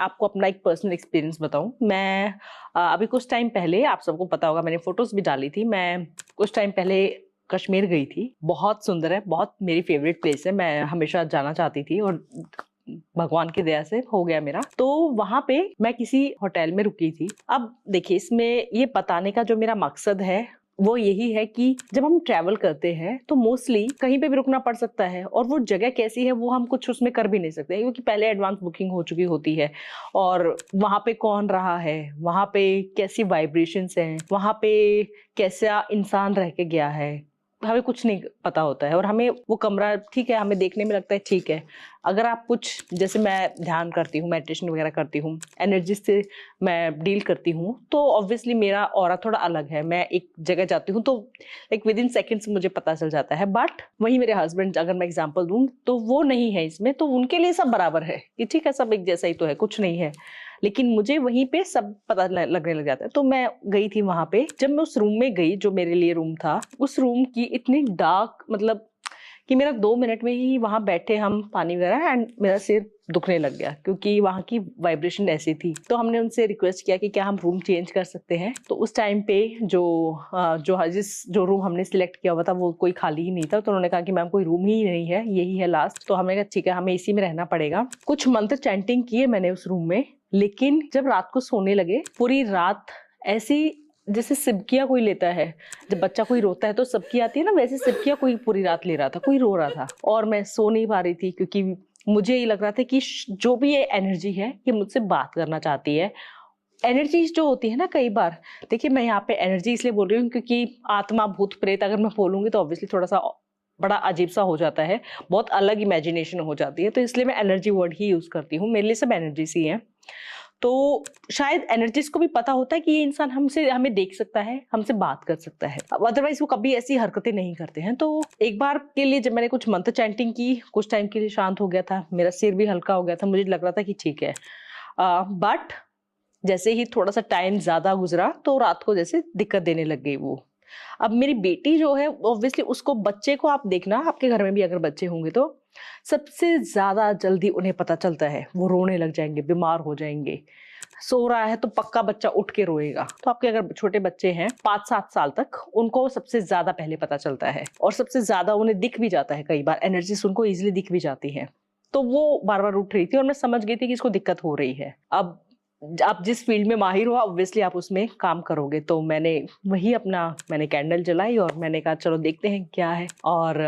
आपको अपना एक पर्सनल एक्सपीरियंस बताऊं। मैं अभी कुछ टाइम पहले, आप सबको पता होगा, मैंने फोटोज भी डाली थी, मैं कुछ टाइम पहले कश्मीर गई थी। बहुत सुंदर है, बहुत मेरी फेवरेट प्लेस है, मैं हमेशा जाना चाहती थी और भगवान की दया से हो गया मेरा। तो वहां पे मैं किसी होटल में रुकी थी। अब देखिए, इसमें ये बताने का जो मेरा मकसद है वो यही है कि जब हम ट्रैवल करते हैं तो मोस्टली कहीं पे भी रुकना पड़ सकता है, और वो जगह कैसी है वो हम कुछ उसमें कर भी नहीं सकते क्योंकि पहले एडवांस बुकिंग हो चुकी होती है। और वहां पे कौन रहा है, वहां पे कैसी वाइब्रेशंस हैं, वहां पे कैसा इंसान रह के गया है, हमें कुछ नहीं पता होता है। और हमें वो कमरा, ठीक है, हमें देखने में लगता है ठीक है। अगर आप कुछ, जैसे मैं ध्यान करती हूँ, मेडिटेशन वगैरह करती हूँ, एनर्जी से मैं डील करती हूँ, तो ऑब्वियसली मेरा ऑरा थोड़ा अलग है। मैं एक जगह जाती हूँ तो लाइक विद इन सेकेंड्स मुझे पता चल जाता है। बट वही मेरे हस्बैंड, अगर मैं एग्जाम्पल दूँ तो वो नहीं है इसमें, तो उनके लिए सब बराबर है कि ठीक है, सब एक जैसा ही तो है, कुछ नहीं है। लेकिन मुझे वहीं पे सब पता लगने लग जाता है। तो मैं गई थी वहां पे। जब मैं उस रूम में गई जो मेरे लिए रूम था, उस रूम की इतनी डार्क, मतलब कि मेरा 2 मिनट में ही वहां बैठे हम पानी वगैरह, एंड मेरा सिर दुखने लग गया क्योंकि वहां की वाइब्रेशन ऐसी थी। तो हमने उनसे रिक्वेस्ट किया कि क्या हम रूम चेंज कर सकते हैं। तो उस टाइम पे जो रूम हमने सिलेक्ट किया हुआ था वो कोई खाली ही नहीं था। तो उन्होंने कहा कि मैम कोई रूम ही नहीं है, यही है लास्ट। तो हमने कहा ठीक है, हमें इसी में रहना पड़ेगा। कुछ मंत्र चैंटिंग किए मैंने उस रूम में, लेकिन जब रात को सोने लगे, पूरी रात ऐसी जैसे सिबकियां कोई लेता है, जब बच्चा कोई रोता है तो सबकी आती है ना, वैसे सिबकियां कोई पूरी रात ले रहा था, कोई रो रहा था। और मैं सो नहीं पा रही थी क्योंकि मुझे ये लग रहा था कि जो भी ये एनर्जी है ये मुझसे बात करना चाहती है। एनर्जीज जो होती है ना, कई बार, देखिए मैं यहाँ पे एनर्जी इसलिए बोल रही हूँ क्योंकि आत्मा, भूत, प्रेत अगर मैं बोलूंगी तो ऑब्वियसली थोड़ा सा बड़ा अजीब सा हो जाता है, बहुत अलग इमेजिनेशन हो जाती है। तो इसलिए मैं एनर्जी वर्ड ही यूज करती हूँ, मेरे लिए सब एनर्जीज ही हैं। तो शायद एनर्जिस्ट को भी पता होता है कि ये इंसान हमें देख सकता है, हमसे बात कर सकता है, अदरवाइज वो कभी ऐसी हरकतें नहीं करते हैं। तो एक बार के लिए जब मैंने कुछ मंत्र चैंटिंग की, कुछ टाइम के लिए शांत हो गया था, मेरा सिर भी हल्का हो गया था, मुझे लग रहा था कि ठीक है। बट जैसे ही थोड़ा सा टाइम ज्यादा गुजरा तो रात को जैसे दिक्कत देने लग गई वो। अब मेरी बेटी जो है, ऑब्वियसली उसको, बच्चे को आप देखना, आपके घर में भी अगर बच्चे होंगे तो सबसे ज्यादा जल्दी उन्हें पता चलता है, वो रोने लग जाएंगे, बीमार हो जाएंगे। सो रहा है तो पक्का बच्चा उठ के रोएगा। तो आपके अगर छोटे बच्चे हैं 5-7 साल तक, उनको सबसे ज्यादा पहले पता चलता है और सबसे ज्यादा उन्हें दिख भी जाता है। कई बार एनर्जीज उनको इजिली दिख भी जाती है। तो वो बार बार उठ रही थी और मैं समझ गई थी कि इसको दिक्कत हो रही है। अब आप जिस फील्ड में माहिर हो, ऑब्वियसली आप उसमें काम करोगे। तो मैंने कैंडल जलाई और मैंने कहा चलो देखते हैं क्या है। और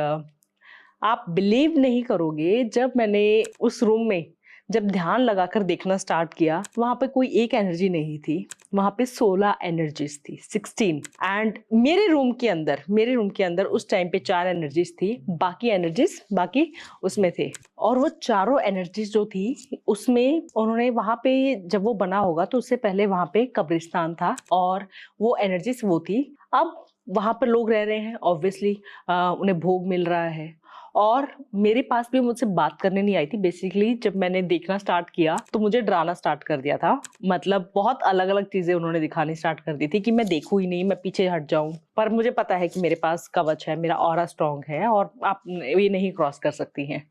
आप बिलीव नहीं करोगे, जब मैंने उस रूम में जब ध्यान लगाकर देखना स्टार्ट किया, वहां पे कोई एक एनर्जी नहीं थी, वहां पे 16 एनर्जीज थी, 16। एंड मेरे रूम के अंदर उस टाइम पे 4 एनर्जीज थी, बाकी उसमें थे। और वो चारों एनर्जीज जो थी उसमें, उन्होंने वहां पे, जब वो बना होगा तो उससे पहले वहां पे कब्रिस्तान था और वो एनर्जीज वो थी। अब वहां पर लोग रह रहे हैं, ऑब्वियसली उन्हें भोग मिल रहा है। और मेरे पास भी मुझसे बात करने नहीं आई थी। बेसिकली जब मैंने देखना स्टार्ट किया तो मुझे डराना स्टार्ट कर दिया था। मतलब बहुत अलग अलग चीजें उन्होंने दिखानी स्टार्ट कर दी थी कि मैं देखूं ही नहीं, मैं पीछे हट जाऊं। पर मुझे पता है कि मेरे पास कवच है, मेरा ऑरा स्ट्रांग है और आप ये नहीं क्रॉस कर सकती हैं।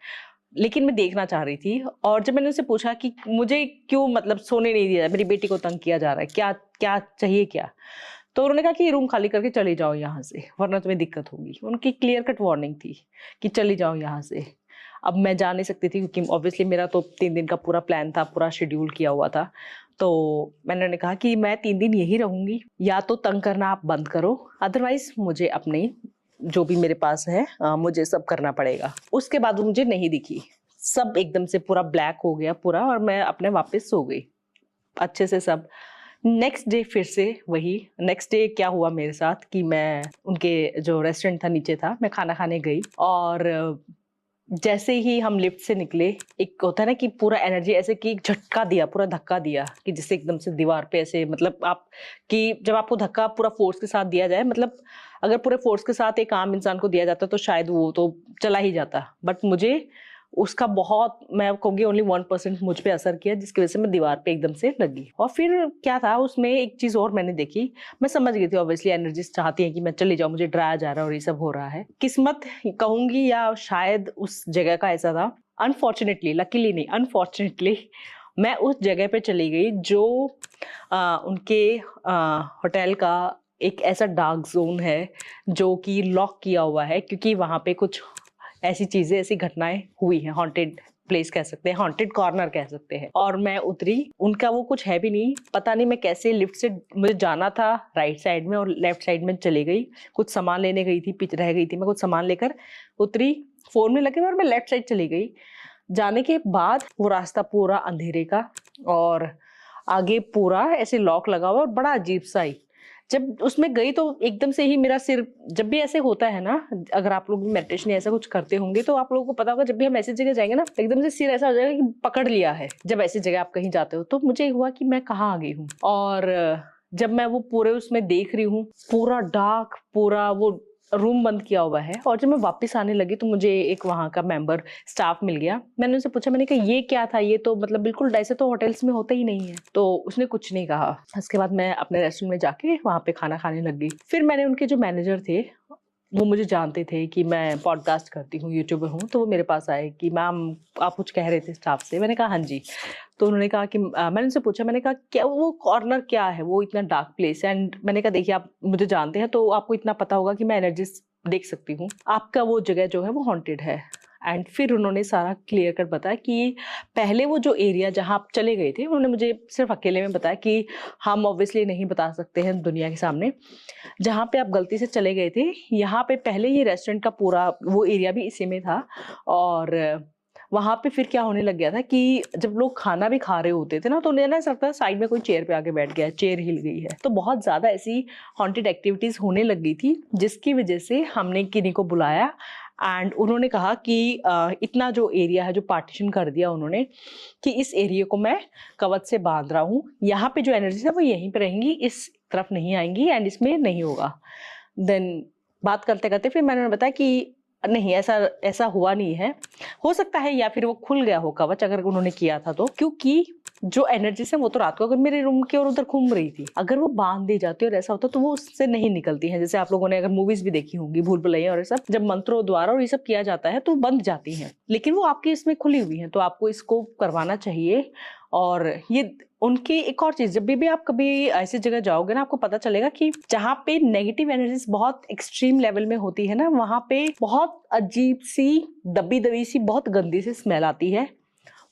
लेकिन मैं देखना चाह रही थी। और जब मैंने उनसे पूछा कि मुझे क्यों, मतलब सोने नहीं दिया, मेरी बेटी को तंग किया जा रहा है, क्या क्या चाहिए क्या, तो उन्होंने कहा कि ये रूम खाली करके चली जाओ यहाँ से, वरना तुम्हें दिक्कत होगी। उनकी क्लियर कट वार्निंग थी कि चली जाओ यहाँ से। अब मैं जा नहीं सकती थी क्योंकि ऑब्वियसली मेरा तो 3 दिन का पूरा प्लान था, पूरा शेड्यूल किया हुआ था। तो मैंने कहा कि मैं 3 दिन यही रहूंगी, या तो तंग करना आप बंद करो, अदरवाइज मुझे अपने जो भी मेरे पास है मुझे सब करना पड़ेगा। उसके बाद वो मुझे नहीं दिखी, सब एकदम से पूरा ब्लैक हो गया पूरा, और मैं अपने वापस सो गई अच्छे से सब। नेक्स्ट डे फिर से वही। नेक्स्ट डे क्या हुआ मेरे साथ कि मैं उनके जो रेस्टोरेंट था नीचे था, मैं खाना खाने गई और जैसे ही हम लिफ्ट से निकले, एक होता है ना कि पूरा एनर्जी ऐसे कि एक झटका दिया, पूरा धक्का दिया कि जिससे एकदम से दीवार पे ऐसे, मतलब आप, कि जब आपको धक्का पूरा फोर्स के साथ दिया जाए, मतलब अगर पूरे फोर्स के साथ एक आम इंसान को दिया जाता तो शायद वो तो चला ही जाता, बट मुझे उसका बहुत, मैं कहूँगी ओनली 1% मुझ पे असर किया, जिसकी वजह से मैं दीवार पे एकदम से लगी। और फिर क्या था उसमें, एक चीज और मैंने देखी, मैं समझ गई थी ऑब्वियसली एनर्जीज चाहती हैं कि मैं चली जाऊँ, मुझे डराया जा रहा है और ये सब हो रहा है। किस्मत कहूंगी या शायद उस जगह का ऐसा था, अनफॉर्चुनेटली, लकीली नहीं, अनफॉर्चुनेटली मैं उस जगह पे चली गई जो उनके होटल का एक ऐसा डार्क जोन है जो कि लॉक किया हुआ है, क्योंकि वहाँ पे कुछ ऐसी चीजें, ऐसी घटनाएं हुई हैं। हॉन्टेड प्लेस कह सकते हैं, हॉन्टेड कॉर्नर कह सकते हैं। और मैं उतरी, उनका वो कुछ है भी नहीं, पता नहीं मैं कैसे लिफ्ट से, मुझे जाना था राइट साइड में और लेफ्ट साइड में चली गई। कुछ सामान लेने गई थी, पीछे रह गई थी, मैं कुछ सामान लेकर उतरी, फोन में लगे और मैं लेफ्ट साइड चली गई। जाने के बाद वो रास्ता पूरा अंधेरे का और आगे पूरा ऐसे लॉक लगा हुआ और बड़ा अजीब सा ही। जब उसमें गई तो एकदम से ही मेरा सिर, जब भी ऐसे होता है ना, अगर आप लोग मेडिटेशन ऐसा कुछ करते होंगे तो आप लोगों को पता होगा, जब भी हम ऐसी जगह जाएंगे ना, एकदम से सिर ऐसा हो जाएगा कि पकड़ लिया है। जब ऐसी जगह आप कहीं जाते हो तो मुझे हुआ कि मैं कहाँ आ गई हूँ। और जब मैं वो पूरे उसमें देख रही हूँ, पूरा डार्क, पूरा वो रूम बंद किया हुआ है। और जब मैं वापस आने लगी तो मुझे एक वहाँ का मेंबर स्टाफ मिल गया। मैंने उनसे पूछा, मैंने कहा ये क्या था, ये तो मतलब बिल्कुल ऐसे तो होटल्स में होता ही नहीं है। तो उसने कुछ नहीं कहा। उसके बाद मैं अपने रेस्टोरेंट में जाके वहाँ पे खाना खाने लग गई। फिर मैंने उनके जो मैनेजर थे, वो मुझे जानते थे कि मैं पॉडकास्ट करती हूँ, यूट्यूबर हूँ, तो वो मेरे पास आए कि मैम आप कुछ कह रहे थे स्टाफ से। मैंने कहा हाँ जी। तो उन्होंने कहा कि मैंने उनसे पूछा, मैंने कहा क्या वो कॉर्नर क्या है, वो इतना डार्क प्लेस है। एंड मैंने कहा देखिए आप मुझे जानते हैं तो आपको इतना पता होगा कि मैं एनर्जी देख सकती हूँ, आपका वो जगह जो है वो हॉन्टेड है। एंड फिर उन्होंने सारा क्लियर कर बताया कि पहले वो जो एरिया जहाँ आप चले गए थे, उन्होंने मुझे सिर्फ अकेले में बताया कि हम ऑब्वियसली नहीं बता सकते हैं दुनिया के सामने, जहाँ पे आप गलती से चले गए थे यहाँ पे पहले ये रेस्टोरेंट का पूरा वो एरिया भी इसी में था। और वहां पे फिर क्या होने लग गया था कि जब लोग खाना भी खा रहे होते थे ना, तो उन्हें ना ऐसा लगता है साइड में कोई चेयर पे आके बैठ गया है, चेयर हिल गई है। तो बहुत ज्यादा ऐसी हॉन्टेड एक्टिविटीज होने लग गई थी, जिसकी वजह से हमने किन्हीं को बुलाया। एंड उन्होंने कहा कि इतना जो एरिया है, जो पार्टीशन कर दिया उन्होंने, कि इस एरिया को मैं कवच से बांध रहा हूँ, यहाँ पे जो एनर्जी है वो यहीं पे रहेंगी, इस तरफ नहीं आएंगी एंड इसमें नहीं होगा। देन बात करते करते फिर मैंने बताया कि नहीं, ऐसा हुआ नहीं है, हो सकता है या फिर वो खुल गया हो कवच अगर उन्होंने किया था तो, क्योंकि जो एनर्जी है वो तो रात को अगर मेरे रूम के और उधर घूम रही थी, अगर वो बांध दी जाती और ऐसा होता तो वो उससे नहीं निकलती है। जैसे आप लोगों ने अगर मूवीज भी देखी होंगी, भूल भुलैया और ये सब, जब मंत्रों द्वारा और ये सब किया जाता है तो बंद जाती हैं, लेकिन वो आपकी इसमें खुली हुई है, तो आपको इसको करवाना चाहिए। और ये उनकी एक और चीज, जब भी आप कभी ऐसी जगह जाओगे ना, आपको पता चलेगा कि जहाँ पे नेगेटिव एनर्जीज बहुत एक्सट्रीम लेवल में होती है ना, वहां पे बहुत अजीब सी दबी दबी सी बहुत गंदी सी स्मेल आती है,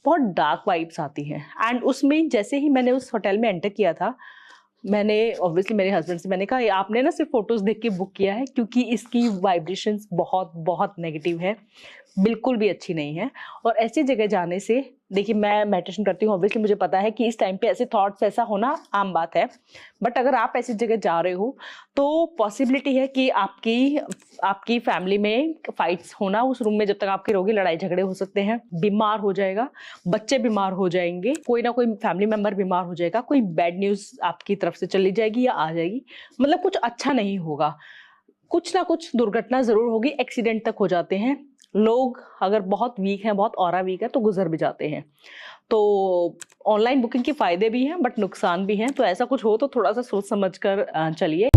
बहुत डार्क वाइब्स आती हैं। एंड उसमें जैसे ही मैंने उस होटल में एंटर किया था, मैंने ऑब्वियसली मेरे हस्बैंड से मैंने कहा आपने ना सिर्फ फोटोज देख के बुक किया है, क्योंकि इसकी वाइब्रेशंस बहुत बहुत नेगेटिव है, बिल्कुल भी अच्छी नहीं है। और ऐसी जगह जाने से, देखिए मैं मेडिटेशन करती हूँ, ऑब्वियसली मुझे पता है कि इस टाइम पे ऐसे थॉट्स ऐसा होना आम बात है, बट अगर आप ऐसी जगह जा रहे हो तो पॉसिबिलिटी है कि आपकी फैमिली में फाइट्स होना, उस रूम में जब तक आपके रहोगे लड़ाई झगड़े हो सकते हैं, बीमार हो जाएगा, बच्चे बीमार हो जाएंगे, कोई ना कोई फैमिली मेंबर बीमार हो जाएगा, कोई बैड न्यूज आपकी तरफ से चली जाएगी या आ जाएगी, मतलब कुछ अच्छा नहीं होगा, कुछ ना कुछ दुर्घटना जरूर होगी, एक्सीडेंट तक हो जाते हैं लोग, अगर बहुत वीक है, बहुत ऑरा वीक है तो गुजर भी जाते हैं। तो ऑनलाइन बुकिंग के फायदे भी हैं बट नुकसान भी हैं, तो ऐसा कुछ हो तो थोड़ा सा सोच समझ कर चलिए।